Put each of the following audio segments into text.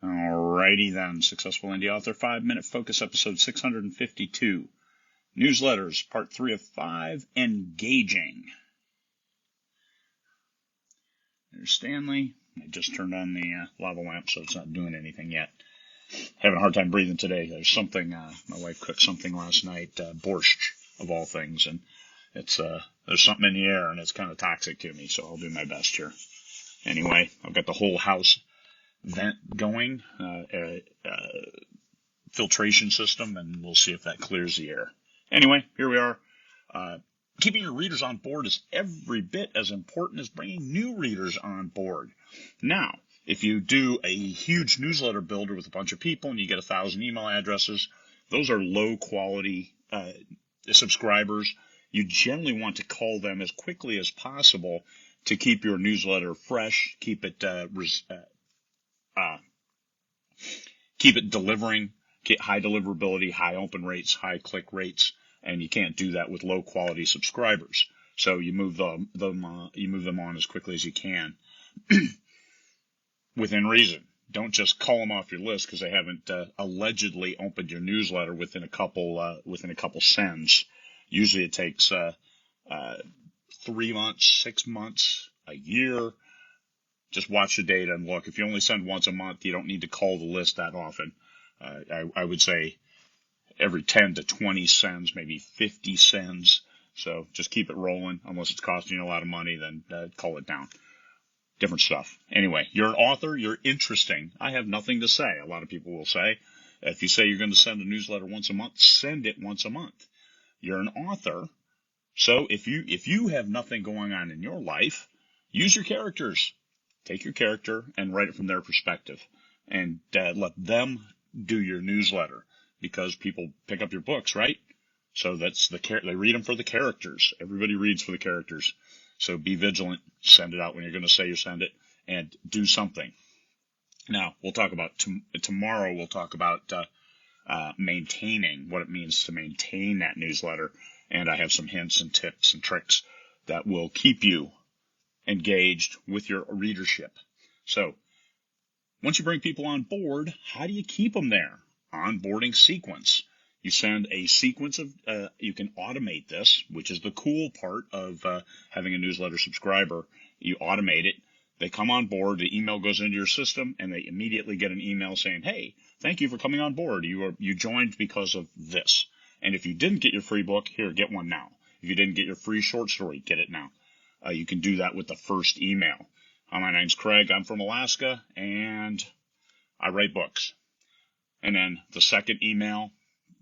Alrighty then, Successful Indie Author 5-Minute Focus, episode 652. Newsletters, part 3 of 5, Engaging. There's Stanley. I just turned on the lava lamp, so it's not doing anything yet. Having a hard time breathing today. There's something, my wife cooked something last night, borscht of all things, and it's there's something in the air, and it's kind of toxic to me, so I'll do my best here. Anyway, I've got the whole house vent going, filtration system, and we'll see if that clears the air. Anyway, here we are. Keeping your readers on board is every bit as important as bringing new readers on board. Now, if you do a huge newsletter builder with a bunch of people and you get 1,000 email addresses, those are low quality subscribers. You generally want to call them as quickly as possible to keep your newsletter fresh, keep it delivering, get high deliverability, high open rates, high click rates, and you can't do that with low quality subscribers. So you move them on as quickly as you can, within reason. Don't just call them off your list because they haven't allegedly opened your newsletter within a couple sends. Usually it takes 3 months, 6 months, a year. Just watch the data and look. If you only send once a month, you don't need to call the list that often. I would say every 10 to 20 sends, maybe 50 sends. So just keep it rolling. Unless it's costing you a lot of money, then call it down. Different stuff. Anyway, you're an author. You're interesting. I have nothing to say. A lot of people will say, if you say you're going to send a newsletter once a month, send it once a month. You're an author. So if you have nothing going on in your life, use your characters. Take your character and write it from their perspective, and let them do your newsletter, because people pick up your books, right? So that's they read them for the characters. Everybody reads for the characters. So be vigilant. Send it out when you're going to say you send it, and do something. Now we'll talk about tomorrow. We'll talk about maintaining, what it means to maintain that newsletter, and I have some hints and tips and tricks that will keep you engaged with your readership. So once you bring people on board, how do you keep them there? Onboarding sequence. You send a sequence of, you can automate this, which is the cool part of having a newsletter subscriber. You automate it. They come on board, the email goes into your system, and they immediately get an email saying, hey, thank you for coming on board. You joined because of this. And if you didn't get your free book, here, get one now. If you didn't get your free short story, get it now. You can do that with the first email. My name's Craig. I'm from Alaska, and I write books. And then the second email,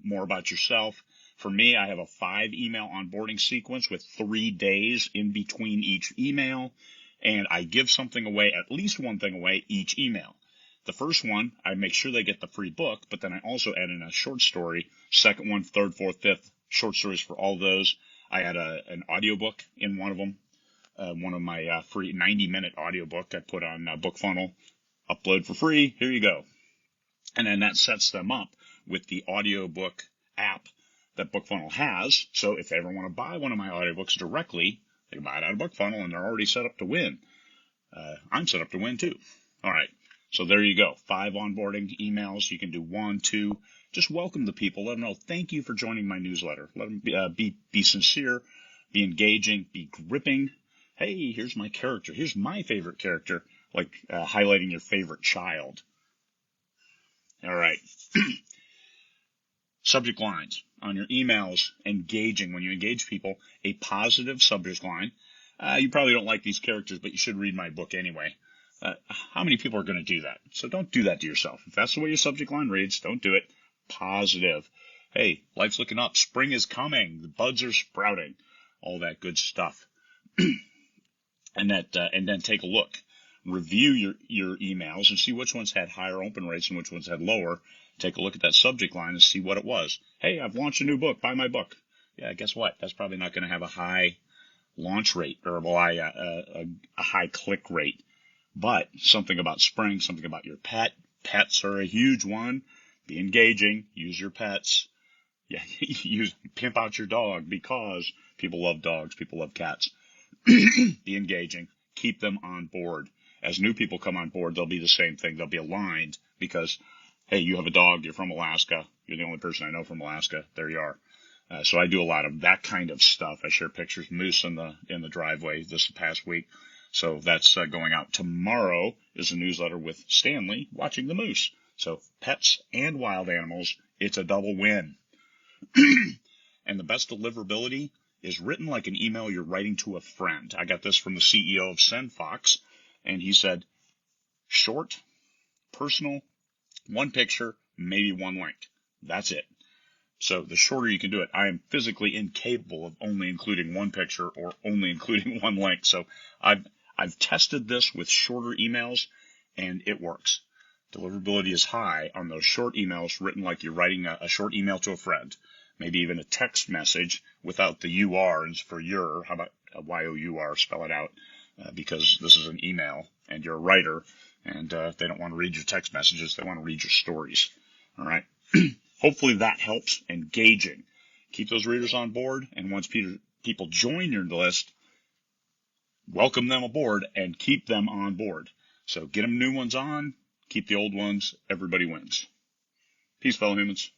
more about yourself. For me, I have a 5-email onboarding sequence with 3 days in between each email, and I give something away, at least one thing away, each email. The first one, I make sure they get the free book, but then I also add in a short story. Second one, third, fourth, fifth, short stories for all those. I add an audiobook in one of them. One of my free 90-minute audiobook I put on BookFunnel. Upload for free. Here you go. And then that sets them up with the audiobook app that BookFunnel has. So if they ever want to buy one of my audiobooks directly, they can buy it out of BookFunnel, and they're already set up to win. I'm set up to win too. All right. So there you go. 5 onboarding emails. You can do 1, 2. Just welcome the people. Let them know, thank you for joining my newsletter. Let them be sincere, be engaging, be gripping. Hey, here's my character. Here's my favorite character, like highlighting your favorite child. All right. Subject lines on your emails, engaging. When you engage people, a positive subject line. You probably don't like these characters, but you should read my book anyway. How many people are going to do that? So don't do that to yourself. If that's the way your subject line reads, don't do it. Positive. Hey, life's looking up. Spring is coming. The buds are sprouting. All that good stuff. And then take a look. Review your emails and see which ones had higher open rates and which ones had lower. Take a look at that subject line and see what it was. Hey, I've launched a new book. Buy my book. Yeah, guess what? That's probably not going to have a high launch rate or a high click rate. But something about spring, something about your pet. Pets are a huge one. Be engaging. Use your pets. Yeah, pimp out your dog, because people love dogs. People love cats. Be engaging. Keep them on board. as new people come on board, they'll be the same thing. They'll be aligned because, hey, you have a dog, you're from Alaska, you're the only person I know from Alaska, there you are. So I do a lot of that kind of stuff. I share pictures of moose in the driveway this past week. So that's going out. Tomorrow is a newsletter with Stanley watching the moose. So pets and wild animals, it's a double win. And the best deliverability is written like an email you're writing to a friend. I got this from the CEO of SendFox, and he said, short, personal, one picture, maybe one link. That's it. So the shorter you can do it, I am physically incapable of only including one picture or only including one link. So I've tested this with shorter emails, and it works. Deliverability is high on those short emails written like you're writing a short email to a friend, maybe even a text message without the URs for your. How about a Y-O-U-R, spell it out, because this is an email, and you're a writer, and they don't want to read your text messages. They want to read your stories. All right. Hopefully that helps. Engaging. Keep those readers on board, and once people join your list, welcome them aboard and keep them on board. So get them new ones on, keep the old ones. Everybody wins. Peace, fellow humans.